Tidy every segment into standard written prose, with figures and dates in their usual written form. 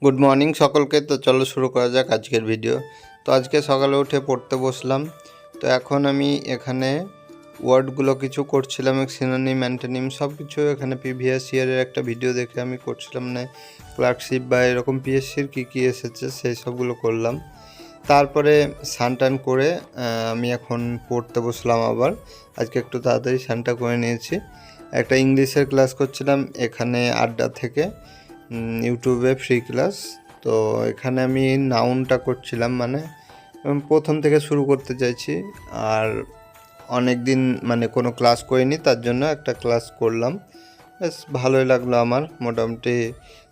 Good morning সকলকে। তো চলো শুরু করা যাক আজকের ভিডিও। তো আজকে সকালে উঠে পড়তে বসলাম। তো এখন আমি এখানে ওয়ার্ডগুলো কিছু করছিলাম, সিনোনিম অ্যান্টোনিম সব কিছু এখানে প্রিভিয়াস ইয়ারের একটা ভিডিও দেখে আমি করছিলাম, মানে ক্লার্কশিপ বা এরকম পিএসসির কী এসেছে সেই সবগুলো করলাম। তারপরে স্নান করে আমি এখন পড়তে বসলাম আবার। আজকে একটু তাড়াতাড়ি স্নানটা করে নিয়েছি। একটা ইংলিশের ক্লাস করছিলাম এখানে আড্ডা থেকে, ইউটিউবে ফ্রি ক্লাস। তো এখানে আমি নাউনটা করছিলাম, মানে প্রথম থেকে শুরু করতে চাইছি। আর অনেক দিন মানে কোনো ক্লাস করিনি, তার জন্য একটা ক্লাস করলাম। বেশ ভালোই লাগলো আমার। মোটামুটি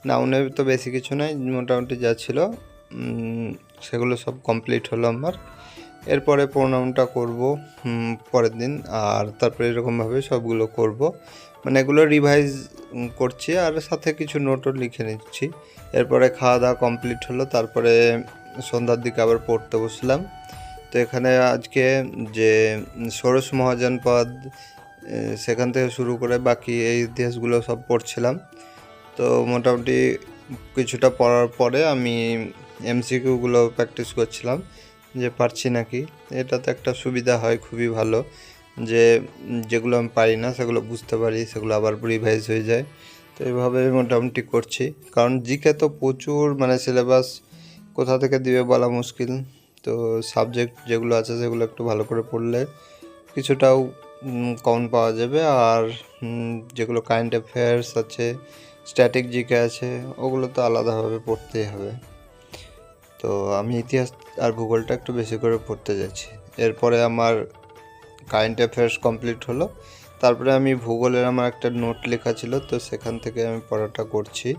নাউনের তো বেশি কিছু নাই, মোটামুটি যা ছিল সেগুলো সব কমপ্লিট হলো আমার। এরপরে প্রোনাউনটা করব পরের দিন, আর তারপরে এরকমভাবে সবগুলো করব, মানে এগুলো রিভাইজ করছি আর সাথে কিছু নোটও লিখে নিচ্ছি। এরপরে খাওয়া দাওয়া কমপ্লিট হলো, তারপরে সন্ধ্যার দিকে আবার পড়তে বসলাম। তো এখানে আজকে যে ষোড়শ মহাজনপদ সেখান থেকে শুরু করে বাকি এই ইতিহাসগুলো সব পড়ছিলাম। তো মোটামুটি কিছুটা পড়ার পরে আমি এমসিকিউগুলো প্র্যাকটিস করছিলাম যে পারছি নাকি। এটাতে একটা সুবিধা হয়, খুবই ভালো, যে যেগুলো আমি পারি না সেগুলো বুঝতে পারি, সেগুলো আবার রিভাইজ হয়ে যায়। তো এইভাবে মোটামুটি করছি, কারণ জিকে তো প্রচুর, মানে সিলেবাস কোথা থেকে দিবে বলা মুশকিল। তো সাবজেক্ট যেগুলো আছে সেগুলো একটু ভালো করে পড়লে কিছুটাও কমন পাওয়া যাবে। আর যেগুলো কারেন্ট অ্যাফেয়ার্স আছে, স্ট্যাটিক জিকে আছে, ওগুলো তো আলাদাভাবে পড়তেই হবে। তো আমি ইতিহাস আর ভূগোলটা একটু বেশি করে পড়তে যাচ্ছি। এরপরে আমার কারেন্ট অ্যাফেয়ার্স কমপ্লিট হলো, তারপরে আমি ভূগোলের আমার একটা নোট লেখা ছিল, তো সেখান থেকে আমি পড়াটা করছি।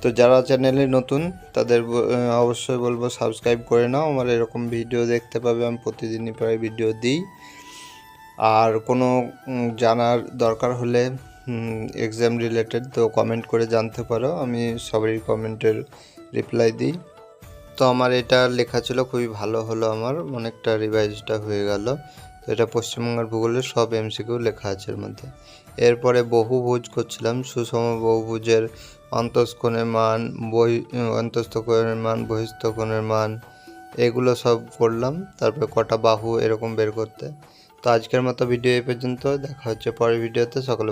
তো যারা চ্যানেলে নতুন তাদের অবশ্যই বলবো সাবস্ক্রাইব করে নাও, আমার এরকম ভিডিও দেখতে পাবে। আমি প্রতিদিনই প্রায় ভিডিও দিই। আর কোনো জানার দরকার হলে এক্সাম রিলেটেড, তো কমেন্ট করে জানতে পারো, আমি সবারই কমেন্টের রিপ্লাই দিই। তো আমার এটা লেখা ছিল, খুবই ভালো হলো, আমার অনেকটা রিভাইজটা হয়ে গেল। তো এটা পশ্চিমবঙ্গের ভূগোলের সব এমসিকিউ লেখা আছে এর মধ্যে। এরপরে বহুভুজ করছিলাম, সুষম বহুভুজের অন্তঃস্থকোণের মান, অন্তঃস্থকোণের মান, বহিঃস্থকোণের মান, এগুলো সব করলাম। তারপরে কটা বাহু এরকম বের করতে। তো আজকের মতো ভিডিও এই পর্যন্ত, দেখা হচ্ছে পরের ভিডিওতে। সকলে